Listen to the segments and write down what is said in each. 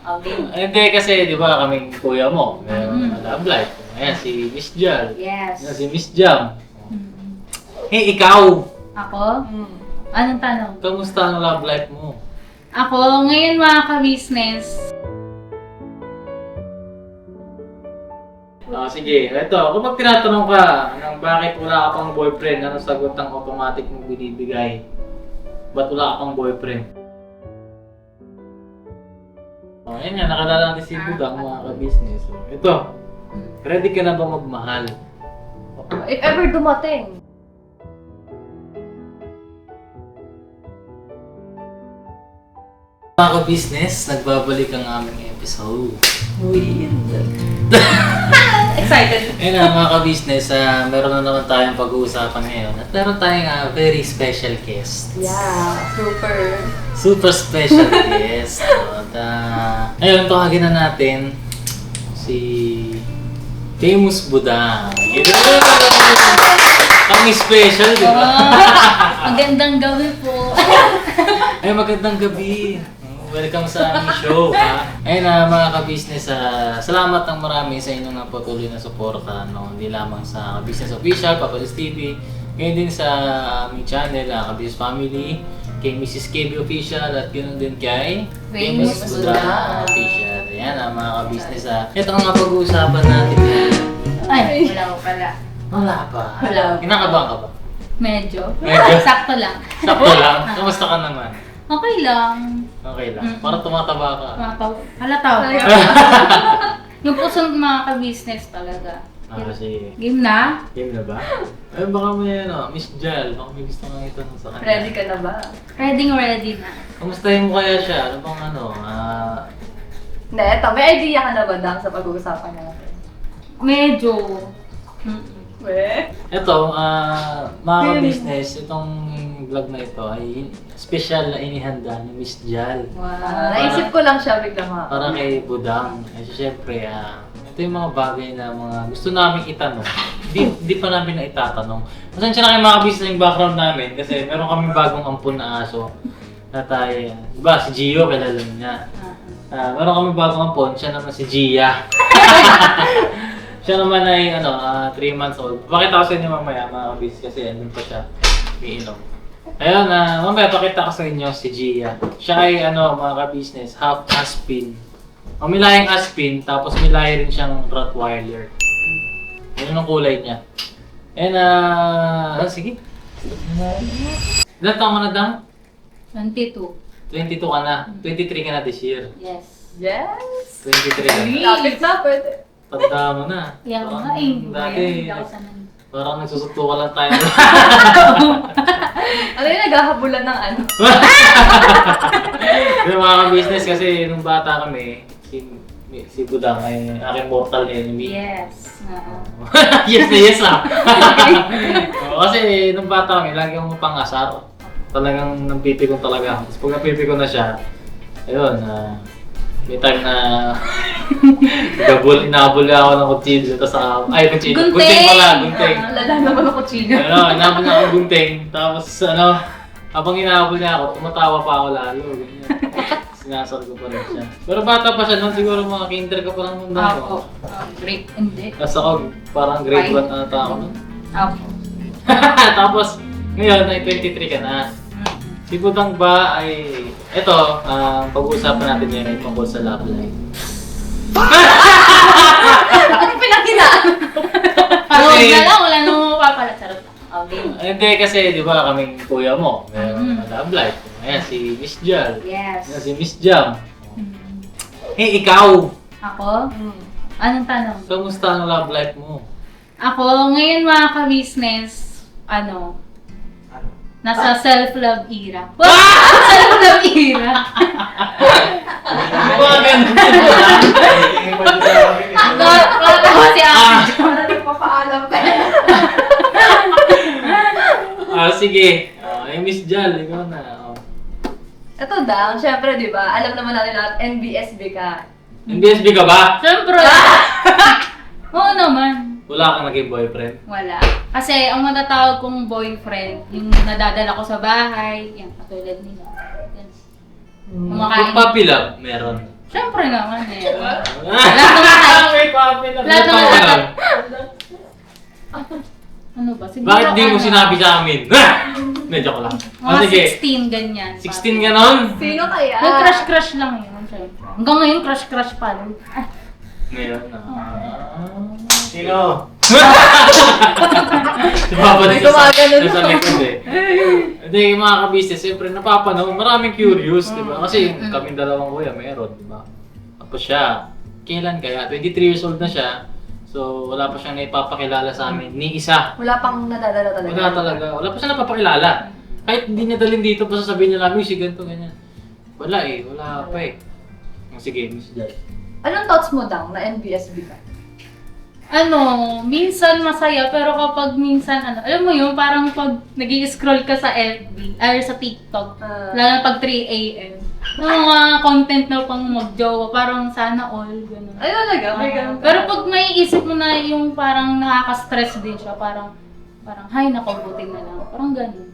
Okay. Hindi kasi, di ba, kaming kuya mo, meron love life. Ayan, si Miss Jal. Yes. Ayan, si Miss Jam. Eh, ikaw! Ako? Anong tanong? Kamusta ang love life mo? Ako, ngayon mga ka-business, Sige, ito, kapag tinatanong ka ng bakit wala ka pang boyfriend, anong sagot ang automatic mong binibigay? Ba't wala ka pang boyfriend? Ayun nga, nakalala natin si Budang, mga ka-business. Ito, ready ka na ba magmahal? If ever dumating. Mga ka-business, nagbabalik ang aming episode. Excited. Ayun nga mga ka-business, meron na naman tayong pag-uusapan ngayon at meron tayong very special guest. Yeah, super. Super special guest. At ayun, tawagin na natin si Famous Budang. Ang special, di ba? magandang gabi po. Ay, magandang gabi. Welcome sa aming show. Ayun mga ka-business, salamat ng marami sa inyong patuloy na suporta. No? Hindi lamang sa Business Official, Papalis TV, ngayon din sa aming channel, Ka-Business Family, kay Mrs. KB Official, at ganoon din kay Famous Budang Official. Ayan mga ka-business. Ito ang pag-uusapan natin ngayon. Ay, wala ko pala. Wala pa. Wala. Kinakabahan ka ba? Medyo. Medyo? Sakto lang. Sakto lang. Kamusta ka naman? Okay lang. Okay lang. Parang tumataba ka. Halataw. Yung puso ng mga ka-business talaga. Sige. Game na? Game na ba? Ay, baka may Miss Jal, baka may gusto kang itanong sa kanya. Ready ka na ba? Ready na. Kamustahin mo kaya siya? Ano bang Hindi, eto. May idea ka na ba, Dang, sa pag-uusapan natin? Medyo. Weh? mga ka-business, itong vlog na ito ay special na inihanda ni Miss Jal. Wow. Naisip ko lang siya biglang ha. Para kay Budang. Kasi syempre, ito yung mga bagay na mga gusto namin itanong. Di pa namin na itatanong. Pasensya na kayo mga ka-business yung background namin kasi meron kami bagong ampun na aso. Na tayo, diba, si Gio, kilala niya. Meron kami bagong ampon, siya naman si Gia. Siya naman ay 3 months old. Pakita ko sa inyo mamaya mga kabis kasi andun pa siya. Iinom. Ayun, mamaya pakita ko sa inyo si Gia. Siya ay mga ka-business, half Aspin. May lahing Aspin, tapos may lahi rin siyang Rottweiler. Yun ang kulay niya. And sige. Ilan taon ka na, Dang? 22. 22 ka na. 23 ka na this year. Yes. Yes! 23 ka na. Lapit na, pwede. Tanda mo na. Yan Parang nga eh. Dati, Hindi ako sanay. parang nagsusukto ka lang tayo. Ano yung naghahabulan ng ano? Yung mga business kasi nung bata kami, si Budang ay aking mortal enemy. Yes. Yes na yes kasi nung bata kami, lagi akong pangasar. Talagang nampipikon talaga. Tapos pag napipikon na siya, ayun, may time na inabol ako ng kutsilyo. Tapos kutsilyo. Gunting pala, gunting. Lala naman ang kutsilyo. Inabol na ako ng gunting. Tapos habang inabol niya ako, tumatawa pa ako lalo. Ganyan. Sinasar ko pa rin siya. Pero bata pa siya noon, siguro mga kinder ka pa lang nung Ako. Great. Hindi. Tapos ako, parang grade 1 ata ako nun. Ako. Tapos, ngayon ay 23 ka na. Si Budang ba ay, ito, pag-uusapan natin ngayon ay tungkol sa love life. Ano pinaghinaan? Huwag na lang. Wala nang mapapala. Charot lang. Okay. Hindi kasi, di ba, kaming kuya mo, meron na love life. Ayan, si Miss Jal. Yes. Ayan, si Miss Jam. Eh, ikaw! Ako? Anong tanong? Kamusta ang love life mo? Ako, ngayon mga ka-business, nasa self-love era. Self-love era. Bakit? Ako si Ate. Para nagpapaalam ka. Sige. Miss Jal, ikaw na. Ito, Dang, syempre, di ba? Alam naman natin lahat, NBSB ka. NBSB ka ba? Siyempre. Oo naman. Wala kang naging boyfriend? Wala. Kasi ang matatawag kong boyfriend, yung nadadala ko sa bahay, yan, katulad nila. Yan. Kumakain. Yung puppy love, meron. Siyempre naman eh. May papi na. Lahat ng mga ano ba? Siguro Bakit di mo sinabi sa amin? Medyo ko lang. Mga 16 ganyan. 16 ganon? Sino kaya? May crush lang yun, syempre. Hanggang ngayon, crush pa rin. Ngayon na. Sino? May gumagano sa likod eh. Hindi, yung mga ka-business, siyempre napapanood, maraming curious, di ba? Kasi kaming dalawang kuya, meron, di ba? Tapos siya, kailan kaya? 23 years old na siya. So, wala pa siyang naipapakilala sa amin, ni isa. Wala pang nadadala talaga. Wala talaga. Wala pa siya napapakilala. Kahit hindi niya dalhin dito, basta sabihin niya lang, si ganito, ganyan. Wala eh, wala pa eh. Sige, Miss Jai. Anong thoughts mo, Dang, na NBSB ka? Minsan masaya, pero kapag minsan, alam mo yun, parang pag nag-i-scroll ka sa FB, or sa TikTok, lalo na pag 3 AM, yung mga content na pang mag-jowa, parang sana all, gano'n. Ay, talaga? May ganun ka? Pero pag may isip mo na yung parang nakaka-stress din siya, parang, hay, nakabuti na lang. Parang gano'n.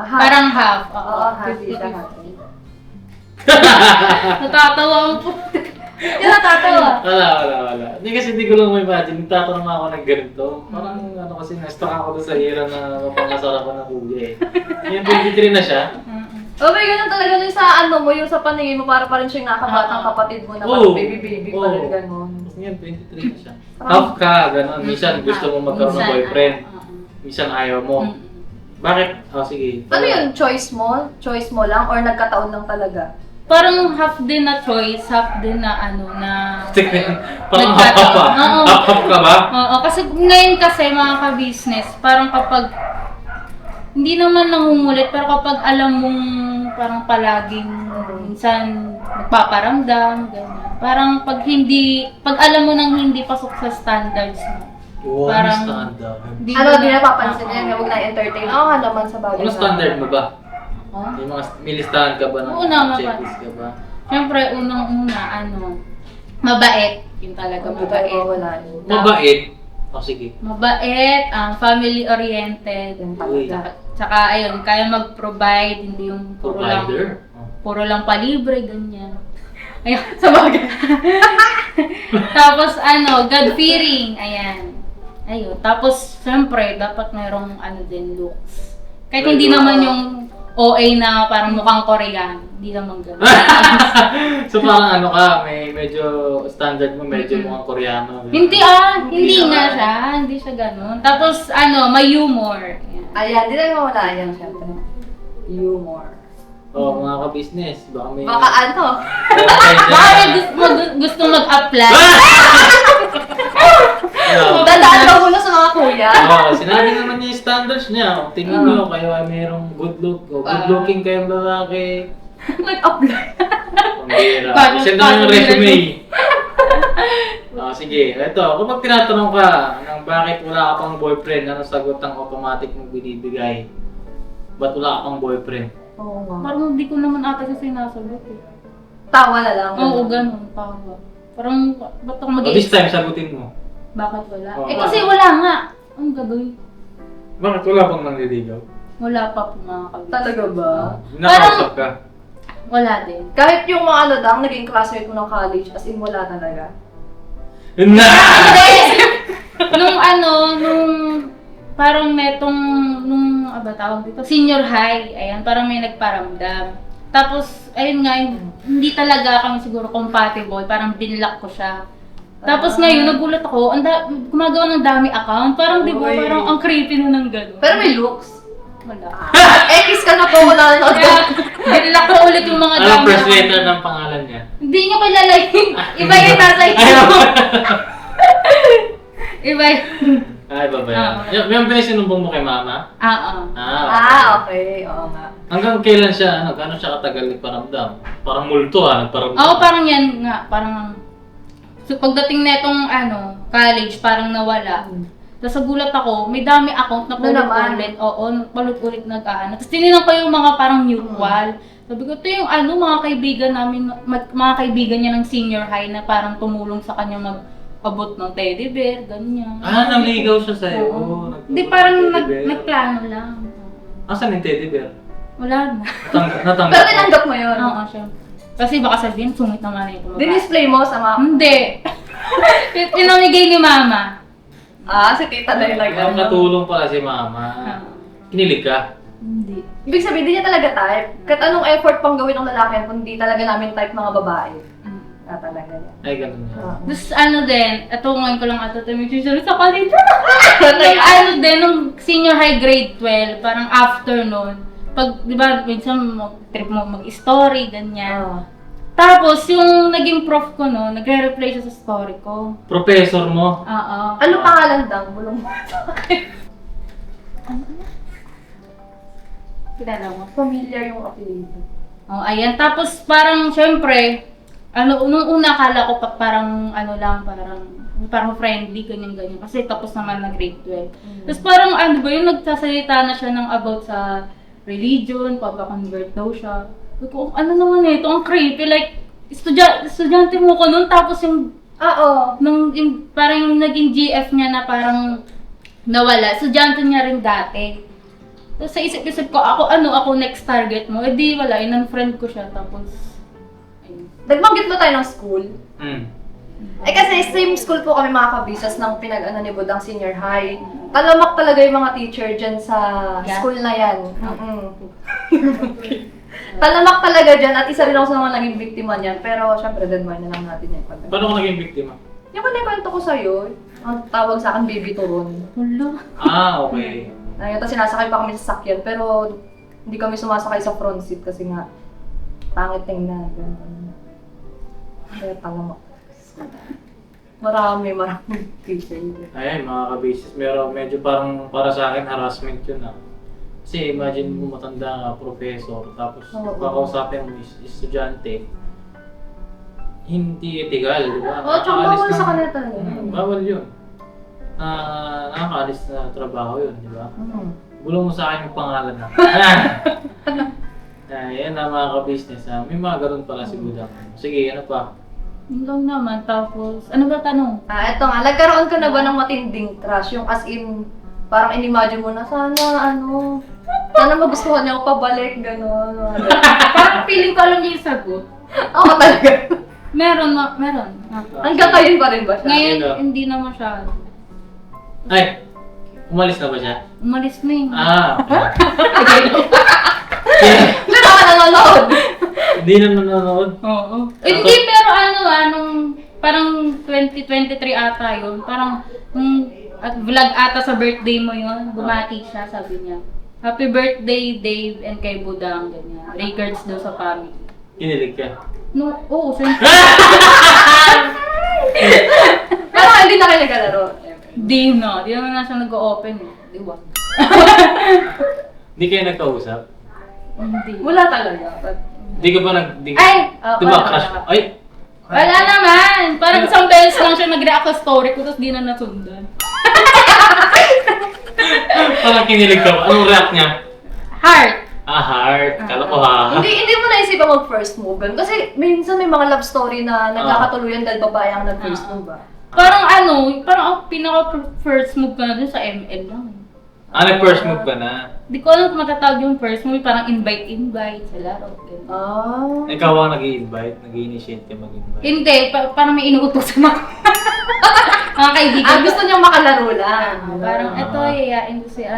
Parang half. Oo, happy siya, happy. Natatawa po. Hindi natatawa. Wala. Hindi kasi hindi ko lang ma-imagine. Nagtatanong ako ng ganito. Parang kasi na-stuck ako doon sa hira na mapangasarapan ng kuya eh. Ngayon 23 na siya. May ganun talaga yung sa yung sa paningin mo, para pa rin siyang nakabatang kapatid mo na parang baby pa rin ganun. Ngayon 23 na siya. Tough ka, gano'n. Minsan gusto mo magkaroon ng boyfriend. Minsan ayaw mo. Bakit? Sige. Ano yun? Choice mo? Choice mo lang? Or nagkataon lang talaga? Parang half din na choice, half din na Parang half-half pa. Half-half ka ba? Oo, kasi ngayon kasi mga ka-business, parang kapag hindi naman nangungulit, pero kapag alam mong parang palaging minsan nagpaparamdam, ganyan. Parang pag alam mo nang hindi pasok sa standards mo, parang di napapansin yan, huwag na-entertain. Oo nga naman sa bagay. Ano standard mo ba? May mga milistahan ka ba? Oo naman. Checklist ka ba? Siyempre, unang-una, mabait. Yun talaga, mabait. Mabait? Sige. Mabait, family-oriented. Tsaka, ayun, kaya mag-provide, hindi yung puro lang palibre, ganyan. Ayun, sa bagay. Tapos, God-fearing, ayan. Ayun, tapos, siyempre, dapat mayroong din, looks. Kahit hindi naman yung OA na parang mukhang Korean. Hindi naman gano'n. So parang may medyo standard mo, medyo mukhang Koreano. Hindi nga siya. Hindi siya gano'n. Tapos may humor. Ayan, di na mawala yan syempre. Humor. Mga ka-business, baka may... Baka may gusto mag-apply. Dadaan daw muna sa mga kuya. Sinabi naman niya yung standards niya. Tingnan niyo, kayo ay mayroong good look. Good looking kayong lalaki. Nag-apply. Send naman yung resume. Sige, eto. Kapag tinatanong ka ng bakit wala ka pang boyfriend, anong sagot ang automatic mong binibigay? Ba't wala ka pang boyfriend? Oo nga. Parang hindi ko naman ata siya sinasagot eh. Tawa na lang. Oo, ganun. Tawa. Parang, ba't ako This time, sagutin mo. Bakit wala? Oo. Kasi wala nga. Ang gagawin? Bakit wala pang nanliligaw? Wala pa po mga kabis. Talaga ba? Nakausap ka? Wala din. Kahit yung mga naging classmate mo ng college, as in wala talaga. Na! nung parang tawag dito, senior high, ayan, parang may nagparamdam. Tapos, ayun nga, hindi talaga kami siguro compatible, parang binlock ko siya. Tapos ngayon, nagulat ako, gumagawa ng dami account, parang di ba, parang ang creepy nun ng gano'n. Pero may looks. Wala. X ka na po ko na. Binlock ko ulit yung mga dami. Anong first letter ng pangalan niya? Hindi nyo kilala yun. Iba yung nasa Iba yun. Ay, babaya. Yung pinasinumbong mo kay mama? Okay. Oo nga. Hanggang kailan siya, gano'n siya katagal nagparamdam? Parang multo nagparamdam. Oo, parang yan nga. Parang, so pagdating na itong college, parang nawala. Tapos nagulat ako, may dami account na palit-ulit. Oo, palit-ulit Tapos tininan ko yung mga parang mutual. Sabi ko, ito yung mga kaibigan namin, mga kaibigan niya ng senior high na parang tumulong sa kanya mag-abot ng teddy bear, ganyan. Naligaw siya sa'yo. Hindi, parang nagplano lang. Asan yung teddy bear? Wala na. Natanggap Pero tinanggap mo yun. Oo, syempre. Kasi baka sabihin, sungit naman na ito. Dinisplay mo sa mga... Hindi. Pinamigay ni mama. Si tita na yung Ang katulong pala si mama. Kinilig ka. Hindi. Ibig sabihin, di niya talaga type. Kahit anong effort pang gawin ng lalaki, kung di talaga namin type mga babae. Talaga yan. Ay, ganun yan. Tapos din, ito ngayon ko lang ata may tuition sa college. Nung din, nung senior high grade 12, parang after nun, pag, di ba, minsan trip mo mag-story, ganyan. Tapos, yung naging prof ko no, nagre-reply siya sa story ko. Professor mo? Oo. Ano pangalan daw? Bulong mo sa akin. Kilala mo? Familiar yung apelido. Oh, ayan. Tapos, parang, syempre, nung una akala ko parang, parang friendly, ganyan-ganyan. Kasi tapos naman na grade 12. Tapos parang, yung nagsasalita na siya ng about sa religion, pagka-convert daw siya. Ko, ano naman ito, ang creepy, like, estudyante mo ko nun, tapos yung, parang yung naging GF niya na parang nawala, estudyante niya rin dati. Tapos sa isip-isip ko, ako next target mo, edi wala, in-unfriend ko siya, tapos, ayun. Nagbanggit mo tayo ng school? Kasi same school po kami mga kabisas ng pinag-ano ni Budang Senior High. Talamak talaga yung mga teacher dyan sa school na yan. Talamak talaga dyan at isa rin ako sa mga naging biktima niyan. Pero syempre, deadline na lang natin yan. Paano ka naging biktima? Yung kwento ko sa'yo, ang tawag sa akin, baby turon. Wala. Okay. Tapos sinasakay pa kami sa sakyan, pero hindi kami sumasakay sa front seat kasi nga, pangit tingnan. Kaya talamak. Marami teacher. Ayan, mga kabasis, medyo parang para sa akin harassment yun Kasi imagine mo matanda ka, professor, tapos kakausapin mo estudyante, hindi illegal, di ba? Tsaka bawal sa kanila talaga. Bawal yun. Nakakaalis na trabaho yun, di ba? Bulong mo sa akin yung pangalan na. Ayan na mga ka-business. May mga ganun pala si Budang. Sige, ano pa? Yun lang naman, tapos, ano ba tanong? Eto nga, nagkaroon ka na ba ng matinding crush? Yung as in, parang in-imagine mo na sana magustuhan niya ako pabalik, gano'n. Parang feeling ko alam niya yung sagot. Oo talaga. Meron. Hanggang ngayon pa rin ba siya? Ngayon, Sino? hindi na masyado. Ay! Umalis na ba siya? Umalis na yun. Okay. Hindi na ka nanonood. Hindi na nanonood? Oo. Hindi, pero nung parang 2023 ata yun, parang vlog ata sa birthday mo yun, bumati siya, sabi niya. Happy birthday, Dave, and kay Budang, ganyan. Regards daw sa family. Kinilig ka? No, oo, siyempre. Pero hindi na kayo nagkalaro. Di naman na siya nag-open eh. Di ba? Hindi kayo nagkausap? Hindi. Wala talaga. Di ka ba Ay! Di ba crush? Ay! Wala naman! Parang isang beses lang siya nag-react sa story ko, tapos di na nasundan. Parang kinilig ka ba? Anong react niya? Heart! Heart. Kala ko ha. Hindi mo naisipan mag-first move. Ganun. Kasi minsan may mga love story na nagkakatuluyan dahil babae ang nag-first move ba? Parang parang pinaka-first move ko na dun sa ML lang. Nag-first move ka na? Di ko alam kung matatawag yung first move, parang invite sa laro. Ganun. Ikaw ang nag-i-invite, nag-i-initiate ka mag-invite. Hindi, parang may inuutosan ako. Mga kaibigan. Gusto niyang makalaro lang. Parang ito, yayain ko si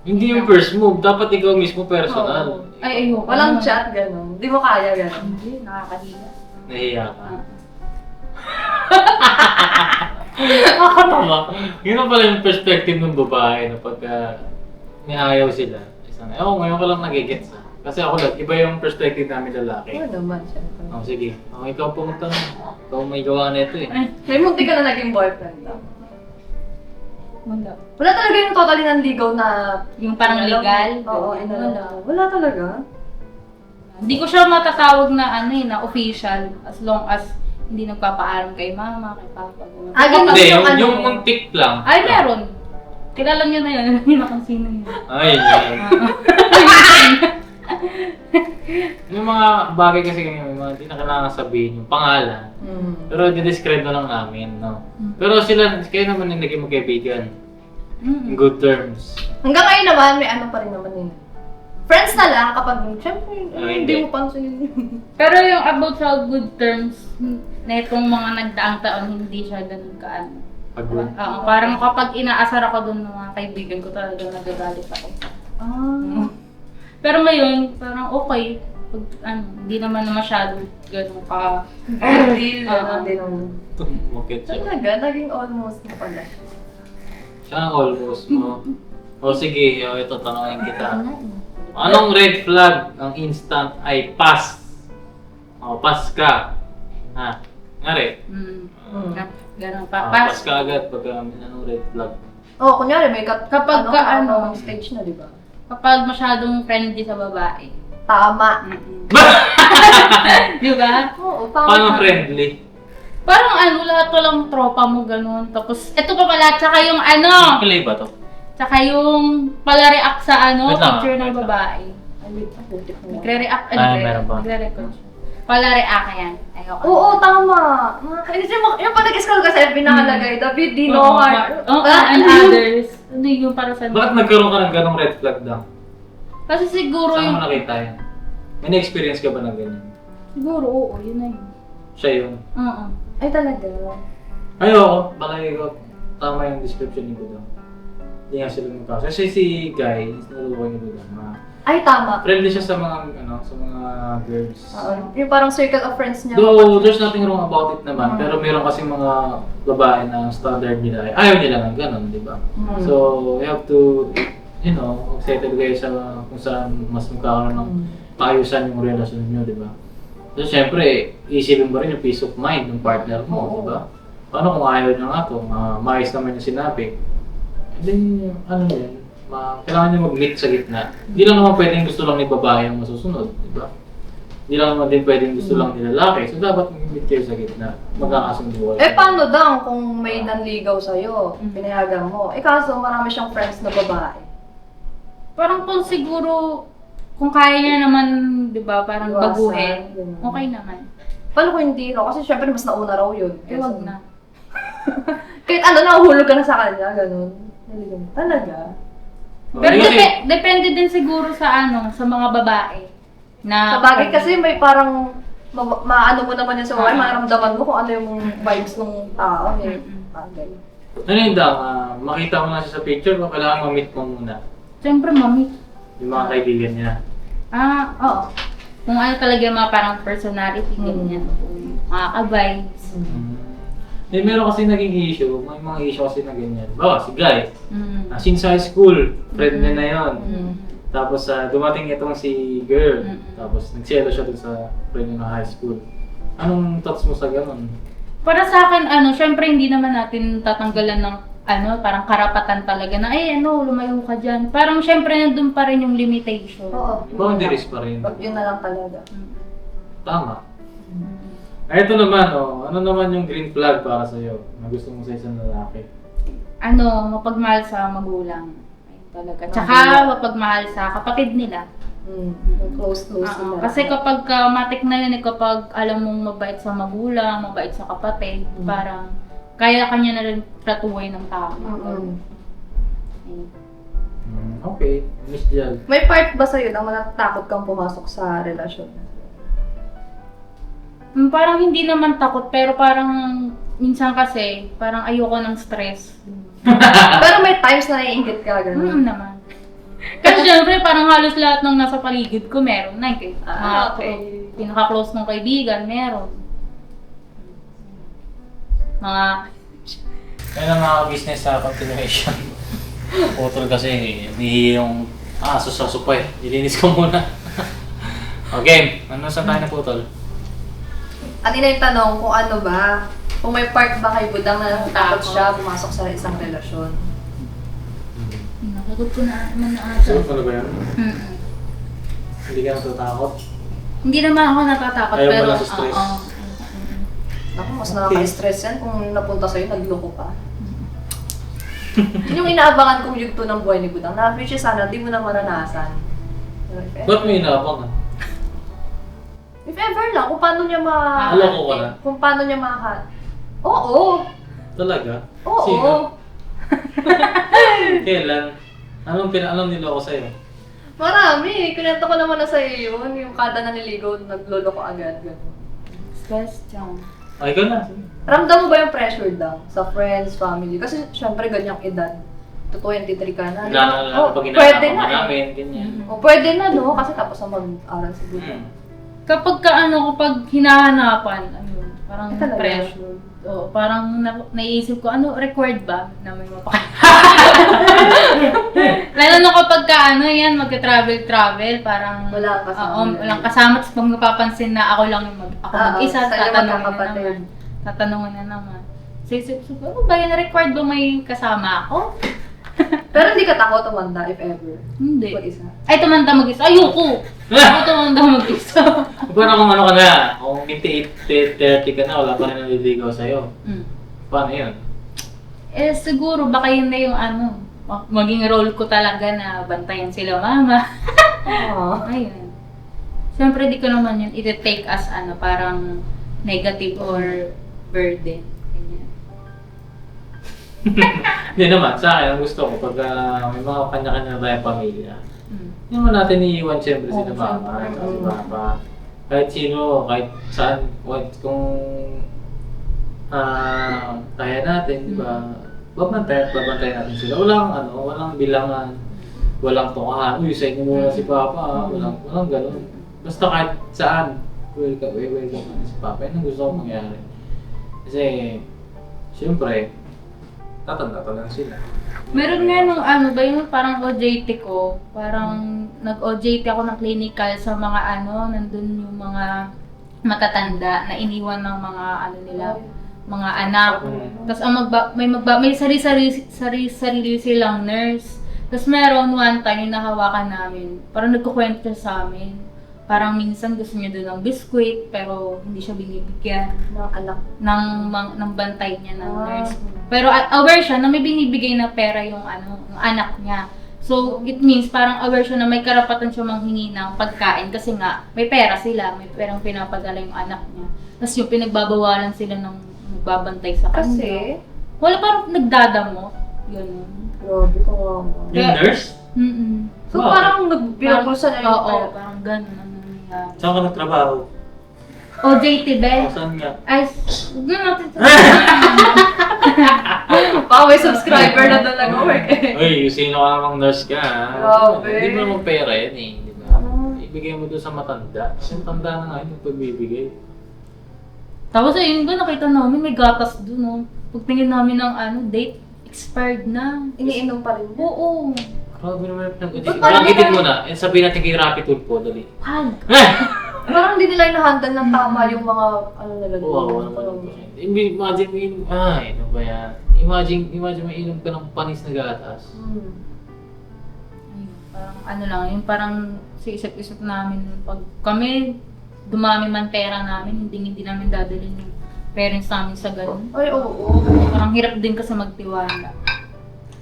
Hindi yung first move, dapat ikaw mismo personal. Ay, ayoko. Walang chat, gano'n. Di mo kaya, gano'n. Hindi, nakakahiya. Nahiya ka. Nakakatawa. Yun na pala yung perspective ng babae na pagka may ayaw sila. Ngayon ko lang nagigets. Kasi ako lang, iba yung perspective namin lalaki. Oo naman, syempre. Sige. Ikaw po magtanong. Ikaw may gawa na ito eh. May munti ka na naging boyfriend daw. Wala. Wala talaga yung totally nanligaw na... Yung parang legal? Oo, wala. Wala talaga. Hindi ko siya matatawag na na official as long as hindi nagpapaalam kay mama, kay papa. Ganun Hindi, yung yung muntik lang. Ay, meron. Kilala niyo na yun. Alam niyo na kung sino yun. Ay, yun. Yung mga bagay kasi kami, hindi na kailangan sabihin yung pangalan. Pero di-describe na lang namin, no? Pero kayo naman yung naging magkaibigan. In good terms. Hanggang ngayon naman, may ano pa rin naman yun. Friends na lang kapag, syempre, hindi hindi. mo pansinin. Pero yung about sa good terms, na itong mga nagdaang taon, hindi siya ganun kaano. Pagod. Oo, parang kapag inaasar ako dun ng mga kaibigan ko talaga nagagalit ako. Pero ngayon, parang okay. Pag, hindi naman masyado ganun ka. Hindi Oo. naman. Bakit siya? Talaga, naging almost na pala. Siya ang almost mo. O sige, ito tanongin kita. Anong red flag ang instant ay pass? O, pass ka. Ha? Ngari? Ganun pa. Pass ka agad pag anong red flag. Oh, kunyari may Kapag ano, stage na, di ba? Kapag masyadong friendly sa babae. Tama. Di ba? Oo, tama. Paano friendly? Parang lahat walang tropa mo ganun. Tapos, eto pa pala, tsaka yung ano, Play ba to? tsaka yung pala-react sa Wait lang, picture ng wait lang. babae. Ay, wait, putik na. Nagre-react, meron ba? nagre-record siya. Pala-react yan. Ayoko. Oo, tama. Kasi yung pag nag-scroll ka sa FB nakalagay, David Dino Hart. Oo, and others. Ano yung para sa... Bakit nagkaroon ka ng ganong red flag daw? Kasi siguro Saan yung... mo nakita yan? May na-experience ka ba ng ganyan? Siguro, oo, yun na yun. Siya yun. Oo. Ay, talaga. Ayoko, balay ko. Tama yung description ni Budang. Hindi nga sila magkakaso. Kasi si Guy, naluloy ni Budang. Ay, tama. Friendly siya sa mga, sa mga girls. Yung parang circle of friends niya. Though, there's nothing wrong about it naman. Pero meron kasi mga babae na standard nila, ayaw nila ng ganun, di ba? So, you have to, settle kayo sa kung saan mas magkakaroon ng paayusan yung relasyon niyo, di ba? So, syempre, isipin mo rin yung peace of mind ng partner mo, di ba? Paano kung ayaw niya nga ito, maayos naman yung sinabi? And then, yun, kailangan niya mag-meet sa gitna. Hindi lang naman pwedeng gusto lang ni babae ang masusunod, di ba? Hindi lang naman din pwedeng gusto lang ni lalaki. So, dapat mag-meet kayo sa gitna. Magkakasundo kayo. Paano daw kung may nanligaw sa'yo, pinayagan mo? Kaso marami siyang friends na babae. Parang kung siguro, kung kaya niya naman, di ba, parang Iwasan, baguhin, ganun. okay naman. Paano kung hindi raw? Kasi syempre mas nauna raw yun. Wag na. Kahit nahuhulog ka na sa kanya, ganun. Talaga. Pero Hindi kasi- depende din siguro sa sa mga babae. Na Sa bagay kasi may parang maano mo naman yun sa babae, Ah. maramdaman mo kung ano yung vibes ng tao. May bagay. Ano yun daw, makita mo na siya sa picture, o kailangan ma-meet mo muna Siyempre, mami. yung mga kaibigan niya. Oo. Kung ano talaga yung mga parang personality, ganyan. Mga ka-vibes. Meron kasi naging issue, may mga issue kasi na ganyan. Bawa, si Guy, Mm. since high school, friend niya na yun. Mm. Tapos dumating itong si girl, Mm. tapos nagselo siya dun sa friend niya na high school. Anong thoughts mo sa ganun? Para sa akin, syempre hindi naman natin tatanggalan ng parang karapatan talaga na, lumayo ka dyan. Parang syempre nandun pa rin yung limitation. Oo. Boundaries pa rin. Yun na lang talaga. Tama. Ito naman, ano naman yung green flag para sa'yo na gusto mo sa isang lalaki? Mapagmahal sa magulang. Ayun talaga. Tsaka mapagmahal sa kapatid nila. Close Oo. sila. Kasi kapag matik na yun, kapag alam mong mabait sa magulang, mabait sa kapatid, parang kaya kanya na rin tratuhin ng tao. Ayun. Okay, Miss Jal. May part ba sa'yo na matatakot kang pumasok sa relasyon? Parang hindi naman takot, pero parang minsan kasi, parang ayoko ng stress. Pero may times na naiingit ka, gano'n. Naman. Kasi syempre, parang halos lahat ng nasa paligid ko meron na. Okay. Pinaka-close ng kaibigan, meron. Mga... Kaya na mga business sa continuation. Putol kasi, hindi yung aso sa supa eh. Ilinis ko muna. Okay, saan tayo na putol? Kanina yung tanong kung ano ba, kung may part ba kay Budang na natatakot siya pumasok sa isang relasyon. Nakagot ko na naman na ata. Saan ba yan? Mm-mm. Hindi ka natatakot? Hindi naman ako natatakot, Ayaw mo pero... lang sa stress? Oo. Naku, mas nakaka-stress yan kung napunta sa'yo, nagloko pa. Yun yung inaabangan kong yugto ng buhay ni Budang. Na-appreciate siya sana, di mo na maranasan. Ba't may inaabangan? If ever lang, kung paano niya Loko ka na? Kung paano niya Oo! Talaga? Oo! Sino? Kailan? Anong niloko sa'yo? Marami. Kinento ko naman na sa'yo yun. Yung kada naniligaw, naglolo ko agad. Ganun. Stress dyan. Ay, ikaw na. Ramdam mo ba yung pressure daw sa friends, family? Kasi syempre ganyang edad. To 23 ka na. Lalo pag pwede ginagawa na namin, ganyan. O, pwede na, no? Kasi tapos na mag-aral siguro. Kapag kapag hinahanapan, ano, parang Talaga? pressure. Oo, parang naiisip ko, required ba na may Lalo na kapag yan, magka-travel, parang Wala kang kasama. walang kasama. Tapos pag napapansin na ako lang yung ako mag-isa, sa'yo tatanungin na magkakapatid. naman. Tatanungin na naman. So, isip ko, ano ba yun? Required ba may kasama ako? Pero hindi ka takot tumanda, if ever. Hindi. Mag-isa. Ay, tumanda mag-isa. Ayoko! Ako tumanda mag-isa. Paano kung ano ka na? Kung 28, 30 ka na, wala pa rin naliligaw sa'yo. Paano yun? Siguro baka yun na yung maging role ko talaga na bantayan sila mama. Oo. Ayun. Siyempre di ko naman yun iti-take as parang negative or burden. Ganyan. Hindi naman, sa akin, ang gusto ko, pag may mga kanya-kanya na tayong pamilya, hindi naman natin iiwan siyempre sila mama, at si papa. Kahit sino, kahit saan, kung kaya natin, di ba? Babantayan natin sila. Walang bilangan, walang tukahan. Uy, sa inyo muna si papa, walang ganun. Basta kahit saan, welcome na si papa. Yan ang gusto kong mangyari. Kasi, siyempre, tatanda talaga sila. Meron nga nung ba yung parang OJT ko, parang nag-OJT ako ng clinical sa mga nandun yung mga matatanda na iniwan ng mga nila, mga anak. Tapos may sarili silang nurse. Tapos meron one time yung nahawakan namin, parang nagkukwento siya sa amin. Parang minsan gusto niya doon ng biskwit, pero hindi siya binibigyan Mga anak. ng bantay niya ng nurse. Pero aware siya na may binibigay na pera yung yung anak niya. So, it means parang aware siya na may karapatan siya manghingi ng pagkain kasi nga may pera sila, may perang pinapadala yung anak niya. Tapos yung pinagbabawalan sila ng nagbabantay sa kanya. Kasi, Wala, parang nagdadamo. Yun. grabe ka nga. Yung nurse? So, Wow. parang nagpinapulsa na yung Oo, pera. parang gano'n ang nangyayari. Saan ka nagtrabaho? OJT, be? Saan nga? Ay, huwag na natin Baka may subscriber na doon nag-work eh. Uy, sino ka namang nurse ka, ha? Grabe. Hindi mo naman pera yan eh, di ba? Ibigay mo doon sa matanda. Kasi yung tanda na nga yun yung pagbibigay. Tapos ayun ba, nakita namin may gatas doon, no? Pagtingin namin ng date, expired na. Iniinom pa rin. Oo. Grabe naman yung Ba't parang Banggitin mo na, sabihin natin kay Rapid Tool po, dali. Hag. Parang hindi nila inahandle ng tama yung mga nila doon. Oo, naman yung imagine mo yun, ano ba yan? Imagine mo inom ka ng panis na gatas. Ayun, parang lang, yung parang sa isip-isip namin, pag kami, dumami man pera namin, hindi namin dadalhin yung parents namin sa ganun. Ay, oo. Parang hirap din kasi magtiwala.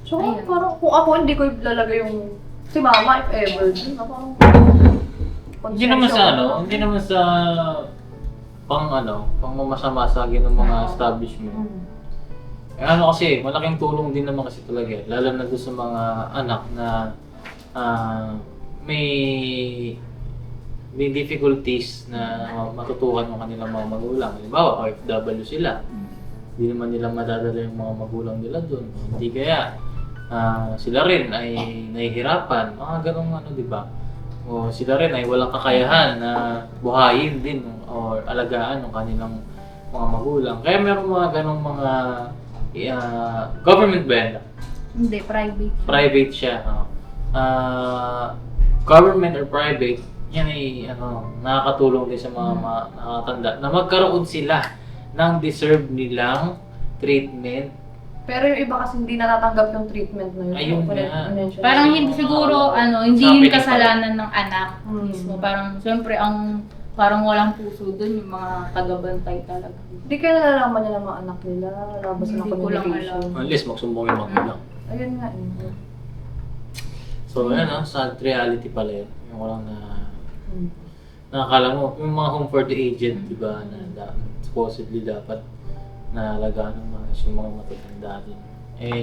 So, Ayun. parang kung ako hindi ko ilalagay yung si mama if ever. Parang Hindi naman sa hindi naman sa pang mamasama sa ng mga establishment. Kasi, malaking tulong din naman kasi talaga. Lalo na doon sa mga anak na may difficulties na matutuhan yung kanilang mga magulang. Halimbawa, OFW sila. Hindi naman nila madadala yung mga magulang nila doon. Hindi kaya sila rin ay nahihirapan. Mga ganong di ba? O sila rin ay walang kakayahan na buhayin din o alagaan ng kanilang mga magulang. Kaya meron mga ganong mga government ba yan? Hindi, private. Private siya. Government or private, yan ay nakakatulong din sa mga nakakatanda na magkaroon sila ng deserve nilang treatment. Pero yung iba kasi hindi natatanggap yung treatment na yun. Ayun nga. Parang hindi siguro, hindi Sabi yung ni kasalanan ng anak Hmm. mismo. Parang, siyempre, parang walang puso dun yung mga taga-bantay talaga. Hindi kaya nalalaman niya ng mga anak nila. Labas ng Hindi ko lang communication. alam. Unless magsumbong yung magulang. Ayun nga eh. So, sad reality pala yun. Yung walang nakakala mo, yung mga home for the aged, di ba, supposedly dapat na alagaan ng mga yung mga matatanda din.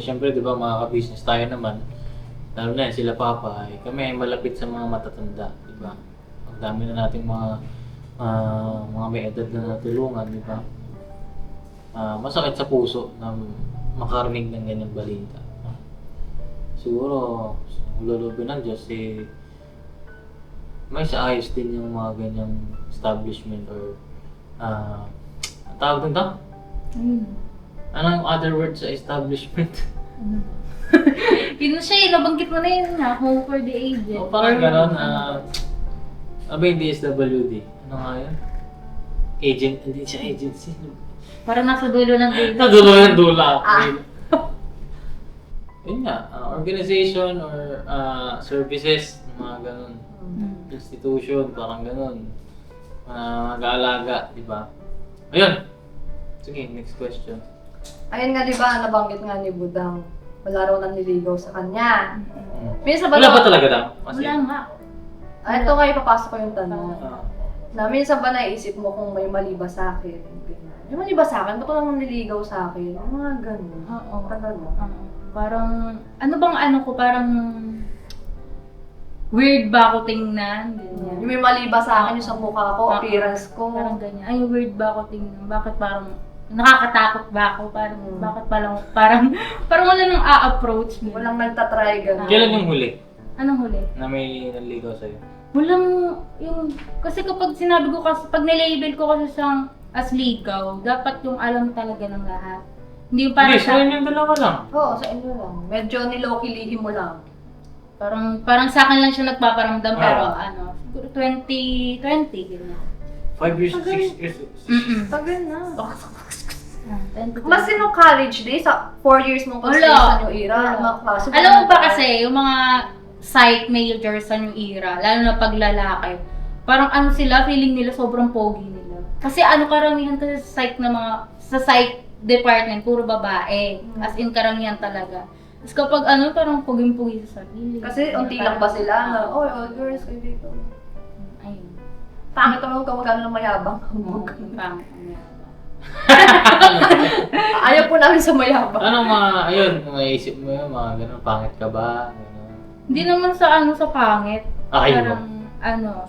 Siyempre, di ba, mga ka-business tayo naman, lalo na yan, sila papa, kami ay malapit sa mga matatanda, di ba? Ang dami na nating mga may edad na natulungan, di ba? Masakit sa puso na makarinig ng ganyang balita. Siguro, sa lulubin ng Diyos, may saayos din yung mga ganyang establishment or ang tawag doon daw? Ano yung other word sa establishment? Yun na siya eh, nabanggit mo na yun nga, home for the aged. O parang gano'n, yung DSWD. Ano nga yun? Agent, hindi siya agency. Parang nasa dulo ng dulo. Nadulo ng dula. Yun nga, organization or services, mga gano'n. Institution, parang gano'n. Mag-aalaga, di ba? Ayun! Sige, next question. Ayun nga, di ba, nabanggit nga ni Budang, wala raw nanliligaw sa kanya. Minsan Wala ba talaga daw? Kasi, Wala nga. Ito nga, ipapasok ko yung tanong. ah, Na minsan ba naisip mo kung may mali ba sa akin? May mali ba sa akin? Ba't ko lang nanliligaw sa akin? Mga ganun. Oo. Talaga. Parang, ano bang ano ko, parang weird ba ako tingnan? Ganyan. Yung may mali ba sa akin yung sa mukha ko, appearance ko? Parang ganyan. Ay, weird ba ako tingnan? Bakit parang nakakatakot ba ako? Parang, bakit parang wala nang a-approach mo. Walang nagtatry ganun. kailan yung huli Anong huli? na may nanligaw sa'yo? Walang, kasi kapag sinabi ko kasi, pag nilabel ko kasi siyang as ligaw, dapat yung alam talaga ng lahat. Hindi yung parang Hindi, sa yung dalawa lang. Oo, sa inyo lang. Medyo nilokilihin mo lang. parang sa akin lang siya nagpaparamdam, pero Ah. ano, siguro 2020, ganyan. 5 years, 6 years. Tagal na. 2020. Mas sino college days, 4 years mong Wala. kasi sa New Era. Wala. Mga klase Alam mo ba kasi, yung mga psych majors sa New Era, lalo na pag lalaki, parang ano sila, feeling nila sobrang pogi nila. Kasi ano karamihan kasi sa psych department, puro babae. As in karamihan talaga. Tapos kapag ano, parang puging-pugi sa sarili. Kasi unti lang ba sila na, oh, all girls kayo dito. Ayun. Pangit naman kung magkano ng mayabang. Pangit. Ayaw po namin sa mayabang. Anong mga, ayun, maisip mo yun, mga ganun, pangit ka ba? Ganun. Hindi naman sa pangit. Ay, Parang,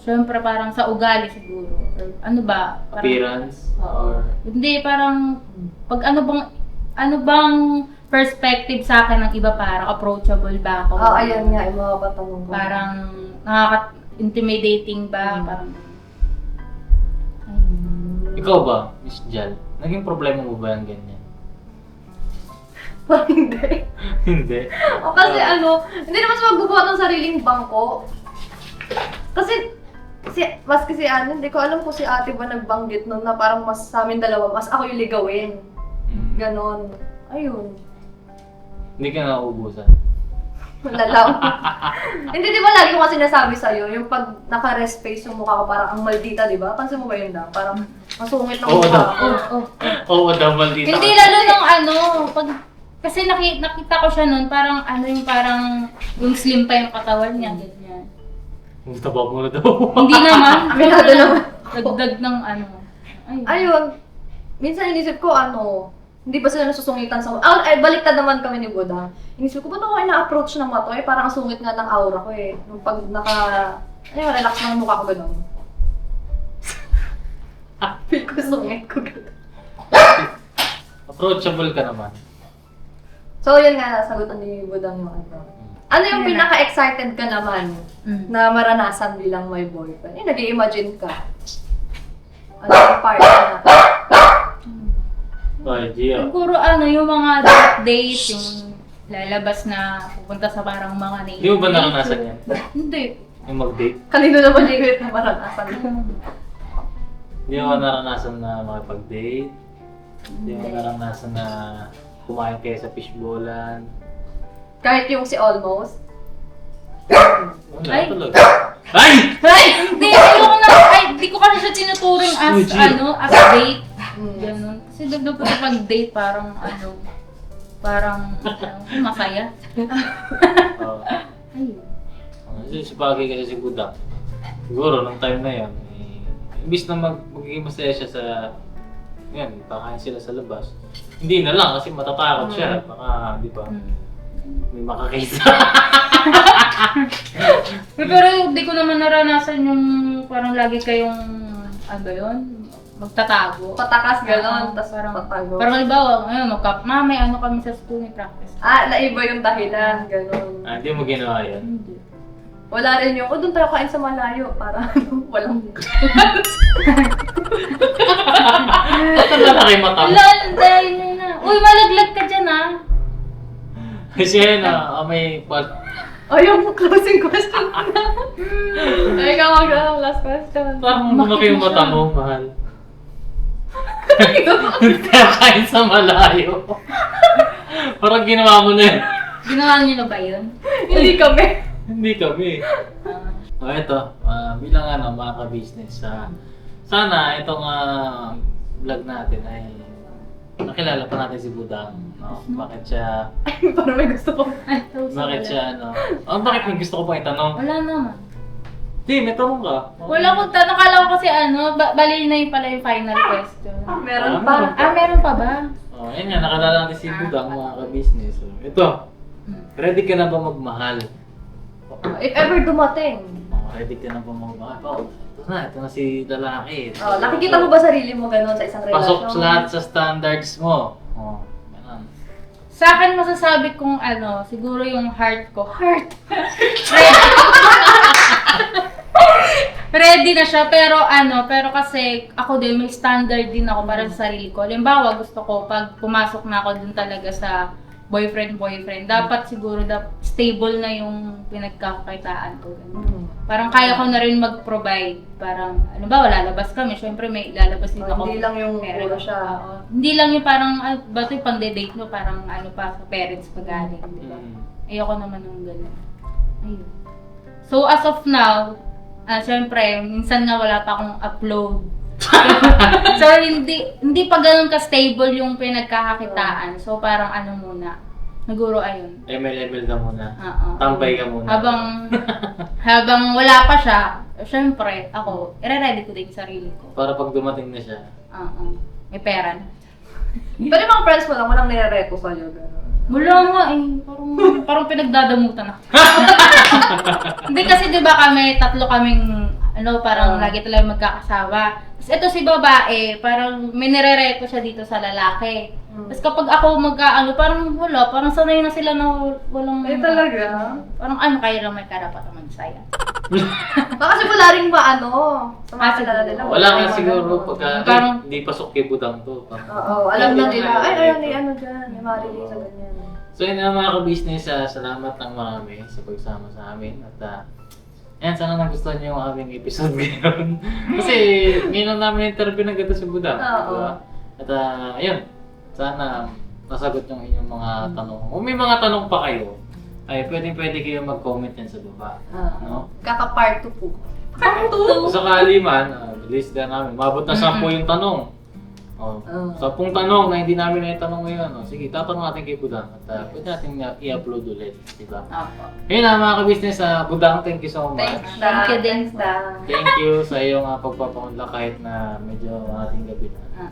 syempre parang sa ugali siguro. Or ano ba? Parang, Appearance? Oo. Or, Hindi, parang, pag ano bang perspective sa akin ng iba, parang approachable ba ako? Ayan nga, yung mga patanong ko. Parang, nakaka-intimidating ba? Parang, ayun. ikaw ba, Miss Jal? Naging problema mo ba yung ganyan? Hindi. Hindi. O kasi hindi naman siya magbubuhat ng sariling bangko. Kasi, hindi ko alam kung si ate ba nagbanggit nun na parang mas sa amin dalawa, mas ako yung ligawin. Ganon. Ayun. Hindi ka nauubusan. Wala lang. Hindi, di ba lagi ko kasi sinasabi sa'yo, yung pag naka-rest face yung mukha ko parang ang maldita, di ba? Pansin mo ba yun lang? Parang masungit ng Oo mukha daw. ko. Oo, daw maldita. Hindi, lalo nung kasi nakita ko siya nun, parang yung slim pa yung katawan niya, ganyan. Taba mo na daw. Hindi naman. Aminado naman. Dagdag ng ayun. Ayun. Minsan inisip ko, hindi ba sila nasusungitan sa... baliktad naman kami ni Buda. Inisip ko, ba't ako ina-approach ng mato? Parang ang sungit nga ng aura ko eh. Nung pag relax ng mukha ko gano'n. Feel ko sungit ko gano'n. Approachable ka naman. So, yun nga, sagutan ni Budang yung Ano yung pinaka-excited ka naman na maranasan bilang my boyfriend? Nag-i-imagine ka. Ano yung part na? Ay, Gia. Siguro yung mga date, yung lalabas na pupunta sa parang mga nature. Di mo ba naranasan yan? Hindi. Yung mag-date? Kanino naman yung na maranasan? Hindi mo naranasan na makipag-date? Hindi mo naranasan na kumain kayo sa fishbowlan? Kahit yung si Almost? Wala Ay. talaga. Ay! Hindi ko kasi siya tinuturing as, as date. Ganun. Kasi doon po pag-date, parang masaya. Oo. Ayun. Si Bagay kasi si Budak. Siguro, nung time na yan, imbis na magiging masaya siya sa... Yan, pakain sila sa labas. Hindi na lang kasi matatakot siya. Baka, di ba? may makakita. Pero hindi ko naman naranasan yung parang lagi kayong, ano ba yun? Magtatago. Patakas gano'n, Oo, tapos patago. Parang halimbawa, ayun, may ano kami sa school, may practice. Naiba yung dahilan, gano'n. Hindi mo ginawa yun. Hindi. Wala rin yung, doon tayo kain sa malayo, para walang... Saan na kayo matang? Wala, dahil na. Uy, malaglag ka dyan ah. Kasi yun may yung closing question na. Ay, ikaw mag last question. parang lumaki yung mata mo, mahal. Kaya kain sa malayo. Parang ginawa mo na yun. Ginawa niyo na ba yun? Hindi kami. Hindi kami. Ito, bilang mga ka-business, sana itong vlog natin ay nakilala pa natin si Budang. No? Bakit siya, Parang may gusto ko. Ay, bakit siya, bakit may gusto ko pa itanong? Wala naman. Di, may tanong ka. Wala akong tanong. Kala ko kasi bali na yung pala yung final question. Meron pa. Meron pa ba? Ayun nga, nakilala natin si Budang, mga ka-business. So, ito, ready ka na ba magmahal? If ever dumating. Ready ka na ba magmahal? Ito na si lalaki. Nakikita mo ba sarili mo gano'n sa isang relasyon? Pasok sa lahat sa standards mo. Ganun. Sa akin masasabi kong siguro yung heart ko. Ready na siya, pero kasi ako din, may standard din ako para sa sarili ko. Halimbawa, gusto ko, pag pumasok na ako dun talaga sa boyfriend, dapat siguro stable na yung pinagkakakitaan ko. Parang kaya ko na rin mag-provide. Parang, lalabas kami, syempre may lalabas din ako. Hindi lang yung pera. puro siya. Hindi lang yung parang, ba't yung pang-date mo, parang pa sa parents pag-galing, di ba? Ayoko naman ng gano'n. Ayun. So, as of now, syempre, minsan nga wala pa akong upload. So, hindi pa ganun ka-stable yung pinagkakakitaan. So, parang muna. Siguro ayun. ML ka muna. Oo. Tambay ka muna. Habang wala pa siya, syempre, ako, i-ready ko din yung sarili ko. Para pag dumating na siya. Oo. May pera na. Pero yung mga friends mo lang, walang nire-reto sa'yo. Gano'n. Wala nga eh. Parang pinagdadamutan ako. Hindi kasi di ba tatlo kaming, parang lagi talaga magkakasawa. Tapos ito si babae, parang may nirereto siya dito sa lalaki. Tapos kapag ako parang wala, parang sanay na sila na walang... Ay, talaga? Parang kaya lang may karapatan magsaya. Baka kasi wala rin sa mga kilala nila. Wala nga siguro pagka Parang- hindi pasok kay Budang to. Oo, alam na nila. Ayaw ni dyan, ni Marilyn sa ganyan. So yun mga ka-business, salamat ng marami sa pagsama sa amin. At sana nagustuhan niyo yung aming episode ngayon. Kasi ngayon lang namin interview ng ganda si Budang. Oo. Diba? At ayun, sana nasagot yung inyong mga tanong. Kung may mga tanong pa kayo, ay pwede kayo mag-comment yan sa baba. No? Kaka-part 2 po. Kung sakali man, list na namin. Mabot na 10 yung tanong. 10 tanong na hindi namin na-itanong ngayon. Sige, tatanong natin kay Budang at pwede natin i-upload ulit. Diba? Opo. Yun mga ka-business, Budang, thank you so much. Thank you din. Thank you sa iyong pagpapaunlak kahit na medyo ating gabi na.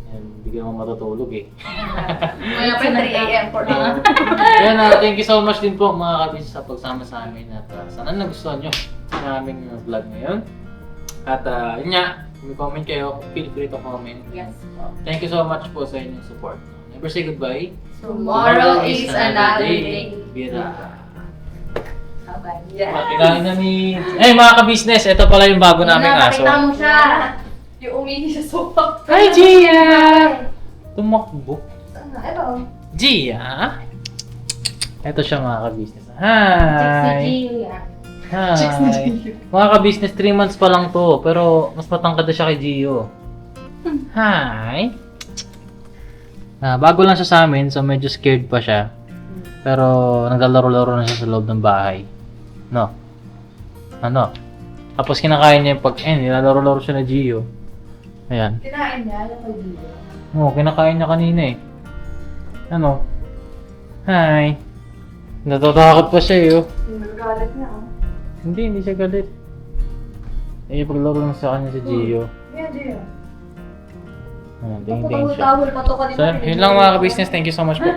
Hindi ka naman matutulog eh. Kaya pa 3 a.m. for now. Ayan, thank you so much din po mga ka-business sa pagsama sa amin at sana nagustuhan nyo sa aming vlog ngayon. At yun nga, kung may comment kayo, feel free to comment. Yes. Thank you so much po sa inyong support. Never say goodbye. Tomorrow is another day. Bira. Bye-bye. Yeah. Kinain na ni... mga ka-business, ito pala yung bago naming aso. Nakita mo siya. Yung umihi sa sofa. Hi, Gia! Tumakbo. Ito. Gia? Ito siya mga ka-business. Si Hi! Gia. Hi! Mga ka-business, 3 months pa lang to. Pero mas matangkad na siya kay Gio. Hi! Bago lang siya sa amin, so medyo scared pa siya. Pero naglalaro-laro na siya sa loob ng bahay. No? Ano? Tapos kinakain niya yung nilalaro-laro siya na Gio. Ayan. Kinain niya, yung pag-video. Oo, kinakain niya kanina eh. Ano? Hi! Natatakot pa siya eh. Nagagalit niya, Hindi siya galit. Paglaro lang sa kanya si Gio. Hindi. Ding-ding siya. Tapos tahol pa to kanina. So, yun lang mga ka-business. Thank you so much po.